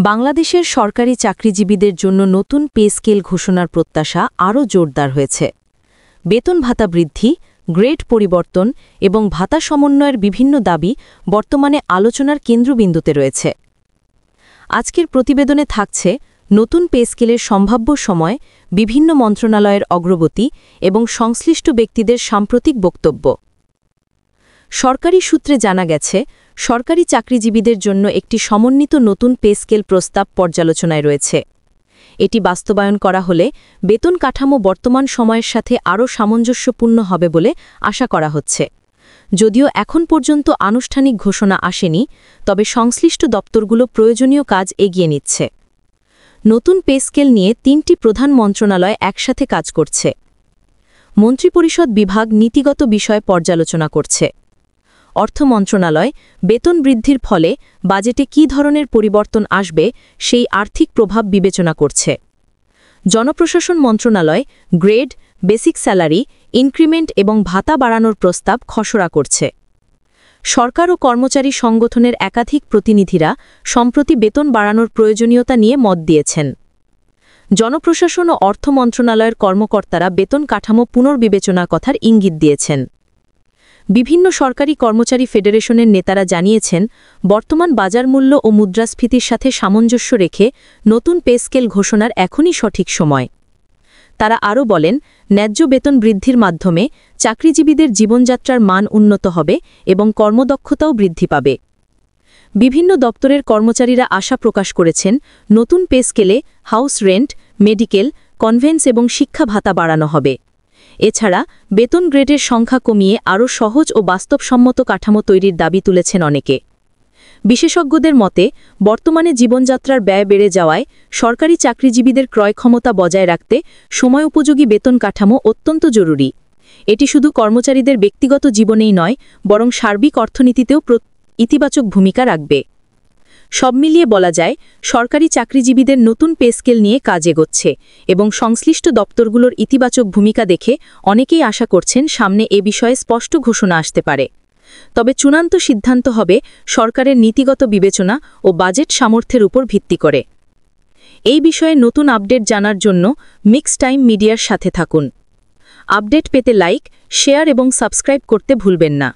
বাংলাদেশের সরকারি চাকরিজীবীদের জন্য নতুন পে স্কেল ঘোষণার প্রত্যাশা আরও জোরদার হয়েছে। বেতন ভাতা বৃদ্ধি, গ্রেড পরিবর্তন এবং ভাতা সমন্বয়ের বিভিন্ন দাবি বর্তমানে আলোচনার কেন্দ্রবিন্দুতে রয়েছে। আজকের প্রতিবেদনে থাকছে নতুন পে স্কেলের সম্ভাব্য সময়, বিভিন্ন মন্ত্রণালয়ের অগ্রগতি এবং সংশ্লিষ্ট ব্যক্তিদের সাম্প্রতিক বক্তব্য। সরকারি সূত্রে জানা গেছে, সরকারি চাকরিজীবীদের জন্য একটি সমন্বিত নতুন পে স্কেল প্রস্তাব পর্যালোচনায় রয়েছে। এটি বাস্তবায়ন করা হলে বেতন কাঠামো বর্তমান সময়ের সাথে আরও সামঞ্জস্যপূর্ণ হবে বলে আশা করা হচ্ছে। যদিও এখন পর্যন্ত আনুষ্ঠানিক ঘোষণা আসেনি, তবে সংশ্লিষ্ট দপ্তরগুলো প্রয়োজনীয় কাজ এগিয়ে নিচ্ছে। নতুন পে স্কেল নিয়ে ৩টি প্রধান মন্ত্রণালয় একসাথে কাজ করছে। মন্ত্রিপরিষদ বিভাগ নীতিগত বিষয় পর্যালোচনা করছে। অর্থ মন্ত্রণালয় বেতন বৃদ্ধির ফলে বাজেটে কী ধরনের পরিবর্তন আসবে সেই আর্থিক প্রভাব বিবেচনা করছে। জনপ্রশাসন মন্ত্রণালয় গ্রেড, বেসিক স্যালারি, ইনক্রিমেন্ট এবং ভাতা বাড়ানোর প্রস্তাব খসড়া করছে। সরকার ও কর্মচারী সংগঠনের একাধিক প্রতিনিধিরা সম্প্রতি বেতন বাড়ানোর প্রয়োজনীয়তা নিয়ে মত দিয়েছেন। জনপ্রশাসন ও অর্থ মন্ত্রণালয়ের কর্মকর্তারা বেতন কাঠামো পুনর্বিবেচনার কথার ইঙ্গিত দিয়েছেন। বিভিন্ন সরকারি কর্মচারী ফেডারেশনের নেতারা জানিয়েছেন, বর্তমান বাজার মূল্য ও মুদ্রাস্ফীতির সাথে সামঞ্জস্য রেখে নতুন পে স্কেল ঘোষণার এখনই সঠিক সময়। তারা আরও বলেন, ন্যায্য বেতন বৃদ্ধির মাধ্যমে চাকরিজীবীদের জীবনযাত্রার মান উন্নত হবে এবং কর্মদক্ষতাও বৃদ্ধি পাবে। বিভিন্ন দপ্তরের কর্মচারীরা আশা প্রকাশ করেছেন, নতুন পে স্কেলে হাউস রেন্ট, মেডিকেল, কনভেন্স এবং শিক্ষা ভাতা বাড়ানো হবে। এছাড়া বেতন গ্রেডের সংখ্যা কমিয়ে আরও সহজ ও বাস্তবসম্মত কাঠামো তৈরির দাবি তুলেছেন অনেকে। বিশেষজ্ঞদের মতে, বর্তমানে জীবনযাত্রার ব্যয় বেড়ে যাওয়ায় সরকারি চাকরিজীবীদের ক্রয় ক্ষমতা বজায় রাখতে সময়োপযোগী বেতন কাঠামো অত্যন্ত জরুরি। এটি শুধু কর্মচারীদের ব্যক্তিগত জীবনেই নয়, বরং সার্বিক অর্থনীতিতেও ইতিবাচক ভূমিকা রাখবে। সব মিলিয়ে বলা যায়, সরকারি চাকরিজীবীদের নতুন পে স্কেল নিয়ে কাজ এগোচ্ছে এবং সংশ্লিষ্ট দপ্তরগুলোর ইতিবাচক ভূমিকা দেখে অনেকেই আশা করছেন সামনে এ বিষয়ে স্পষ্ট ঘোষণা আসতে পারে। তবে চূড়ান্ত সিদ্ধান্ত হবে সরকারের নীতিগত বিবেচনা ও বাজেট সামর্থ্যের উপর ভিত্তি করে। এই বিষয়ে নতুন আপডেট জানার জন্য মিক্স টাইম মিডিয়ার সাথে থাকুন। আপডেট পেতে লাইক, শেয়ার এবং সাবস্ক্রাইব করতে ভুলবেন না।